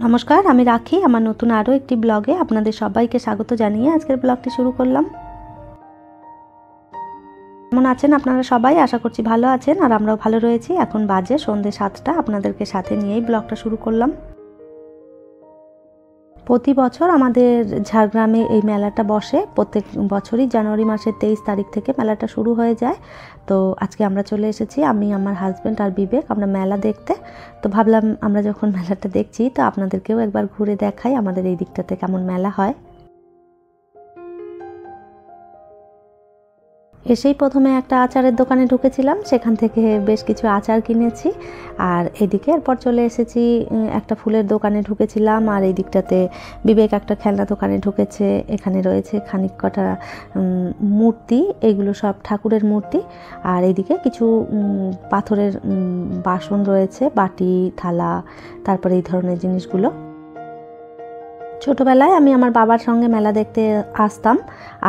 নমস্কার, আমি রাখি আমার নতুন আরও একটি ব্লগে আপনাদের সবাইকে স্বাগত জানিয়ে আজকের ব্লগটি শুরু করলাম। কেমন আছেন আপনারা সবাই? আশা করছি ভালো আছেন, আর আমরাও ভালো রয়েছি। এখন বাজে সন্ধ্যে 7টা, আপনাদেরকে সাথে নিয়েই ব্লগটা শুরু করলাম। প্রতি বছর আমাদের ঝাড়গ্রামে এই মেলাটা বসে। প্রত্যেক বছরই জানুয়ারি মাসের 23 তারিখ থেকে মেলাটা শুরু হয়ে যায়। তো আজকে আমরা চলে এসেছি, আমি, আমার হাজব্যান্ড আর বিবেক, আমরা মেলা দেখতে। তো ভাবলাম আমরা যখন মেলাটা দেখছি তো আপনাদেরকেও একবার ঘুরে দেখাই আমাদের এই দিকটাতে কেমন মেলা হয়। এসেই প্রথমে একটা আচারের দোকানে ঢুকেছিলাম, সেখান থেকে বেশ কিছু আচার কিনেছি। আর এদিকে এরপর চলে এসেছি একটা ফুলের দোকানে ঢুকেছিলাম, আর এই দিকটাতে বিবেক একটা খেলনা দোকানে ঢুকেছে। এখানে রয়েছে খানিক কটা মূর্তি, এগুলো সব ঠাকুরের মূর্তি। আর এইদিকে কিছু পাথরের বাসন রয়েছে, বাটি, থালা, তারপরে এই ধরনের জিনিসগুলো। ছোটোবেলায় আমি আমার বাবার সঙ্গে মেলা দেখতে আসতাম,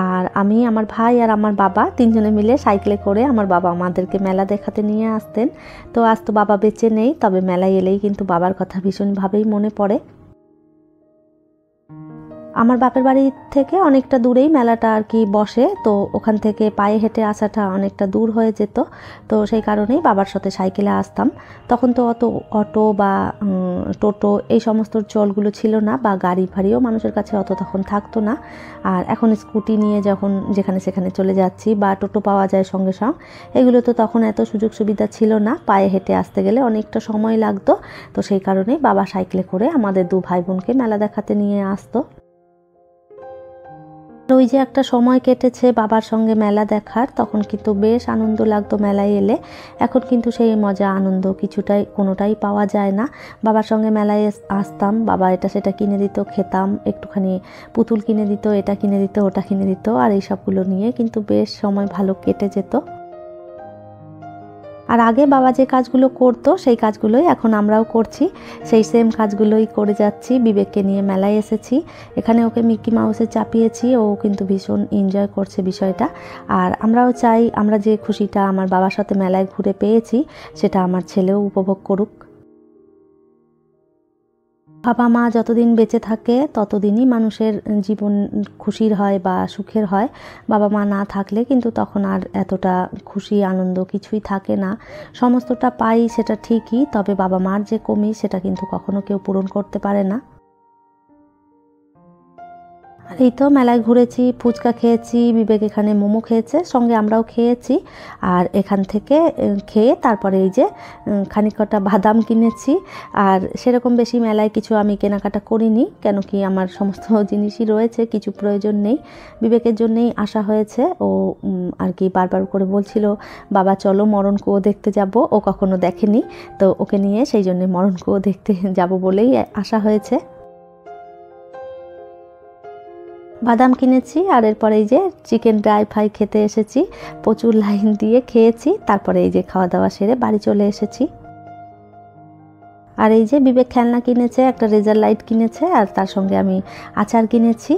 আর আমি, আমার ভাই আর আমার বাবা তিনজনে মিলে সাইকেলে করে আমার বাবা আমাদেরকে মেলা দেখাতে নিয়ে আসতেন। তো আজ তো বাবা বেঁচে নেই, তবে মেলায় এলেই কিন্তু বাবার কথা ভীষণভাবেই মনে পড়ে। আমার বাপের বাড়ি থেকে অনেকটা দূরেই মেলাটা আর কি বসে, তো ওখান থেকে পায়ে হেঁটে আসাটা অনেকটা দূর হয়ে যেত। তো সেই কারণেই বাবার সাথে সাইকেলে আসতাম। তখন তো অত অটো বা টোটো এই সমস্ত চলগুলো ছিল না, বা গাড়ি ফাড়িও মানুষের কাছে অত তখন থাকতো না। আর এখন স্কুটি নিয়ে যখন যেখানে সেখানে চলে যাচ্ছি, বা টোটো পাওয়া যায় সঙ্গে সঙ্গে, এগুলো তো তখন এত সুযোগ সুবিধা ছিল না। পায়ে হেঁটে আসতে গেলে অনেকটা সময় লাগতো। তো সেই কারণেই বাবা সাইকেলে করে আমাদের দু ভাই বোনকে মেলা দেখাতে নিয়ে আসতো। ওই যে একটা সময় কেটেছে বাবার সঙ্গে মেলা দেখার, তখন কিন্তু বেশ আনন্দ লাগতো মেলায় এলে। এখন কিন্তু সেই মজা আনন্দ কিছুটাই কোনোটাই পাওয়া যায় না। বাবার সঙ্গে মেলায় আসতাম, বাবা এটা সেটা কিনে দিত, খেতাম, একটুখানি পুতুল কিনে দিত, এটা কিনে দিত, ওটা কিনে দিত, আর এই সবগুলো নিয়ে কিন্তু বেশ সময় ভালো কেটে যেত। আর আগে বাবা যে কাজগুলো করতো সেই কাজগুলোই এখন আমরাও করছি, সেই সেম কাজগুলোই করে যাচ্ছি। বিবেককে নিয়ে মেলায় এসেছি, এখানে ওকে মিকি মাউসে চাপিয়েছি, ও কিন্তু ভীষণ এনজয় করছে বিষয়টা। আর আমরাও চাই আমরা যে খুশিটা আমার বাবার সাথে মেলায় ঘুরে পেয়েছি সেটা আমার ছেলেও উপভোগ করুক। বাবা মা যতদিন বেঁচে থাকে ততদিনই মানুষের জীবন খুশির হয় বা সুখের হয়। বাবা মা না থাকলে কিন্তু তখন আর এতটা খুশি আনন্দ কিছুই থাকে না। সমস্তটা পাই সেটা ঠিকই, তবে বাবা মার যে কমি সেটা কিন্তু কখনো কেউ পূরণ করতে পারে না। আর এই তো মেলায় ঘুরেছি, ফুচকা খেয়েছি, বিবেক এখানে মোমো খেয়েছে, সঙ্গে আমরাও খেয়েছি। আর এখান থেকে খেয়ে তারপরে এই যে খানিক কটা বাদাম কিনেছি। আর সেরকম বেশি মেলায় কিছু আমি কেনাকাটা করিনি, কেন কি আমার সমস্ত জিনিসই রয়েছে, কিছু প্রয়োজন নেই। বিবেকের জন্যেই আসা হয়েছে। ও আর কি বারবার করে বলছিল বাবা চলো মরণ কুয়ো দেখতে যাব, ও কখনো দেখেনি। তো ওকে নিয়ে সেই জন্যে মরণ কুয়ো দেখতে যাব বলেই আসা হয়েছে। বাদাম কিনেছি, আর এরপরে এই যে চিকেন ড্রাই ফ্রাই খেতে এসেছি, প্রচুর লাইন দিয়ে খেয়েছি। তারপরে এই যে খাওয়া দাওয়া সেরে বাড়ি চলে এসেছি। আর এই যে বিবেক খেলনা কিনেছে, একটা রেজার লাইট কিনেছে, আর তার সঙ্গে আমি আচার কিনেছি।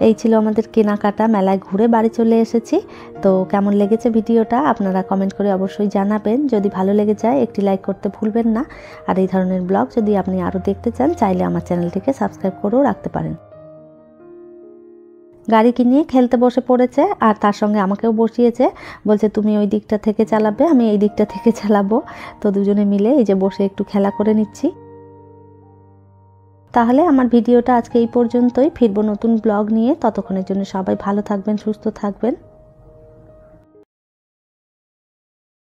এই ছিল আমাদের কেনাকাটা, মেলায় ঘুরে বাড়ি চলে এসেছি। তো কেমন লেগেছে ভিডিওটা আপনারা কমেন্ট করে অবশ্যই জানাবেন। যদি ভালো লেগে যায় একটি লাইক করতে ভুলবেন না। আর এই ধরনের ব্লগ যদি আপনি আরও দেখতে চান চাইলে আমার চ্যানেলটিকে সাবস্ক্রাইব করেও রাখতে পারেন। গাড়ি কিনে খেলতে বসে পড়েছে, আর তার সঙ্গে আমাকেও বসিয়েছে, বলছে তুমি ওই দিকটা থেকে চালাবে, আমি এই দিকটা থেকে চালাবো। তো দুজনে মিলে এই যে বসে একটু খেলা করে নিচ্ছি। তাহলে আমার ভিডিওটা আজকে এই পর্যন্তই, ফিরবো নতুন ব্লগ নিয়ে। ততক্ষণের জন্য সবাই ভালো থাকবেন, সুস্থ থাকবেন।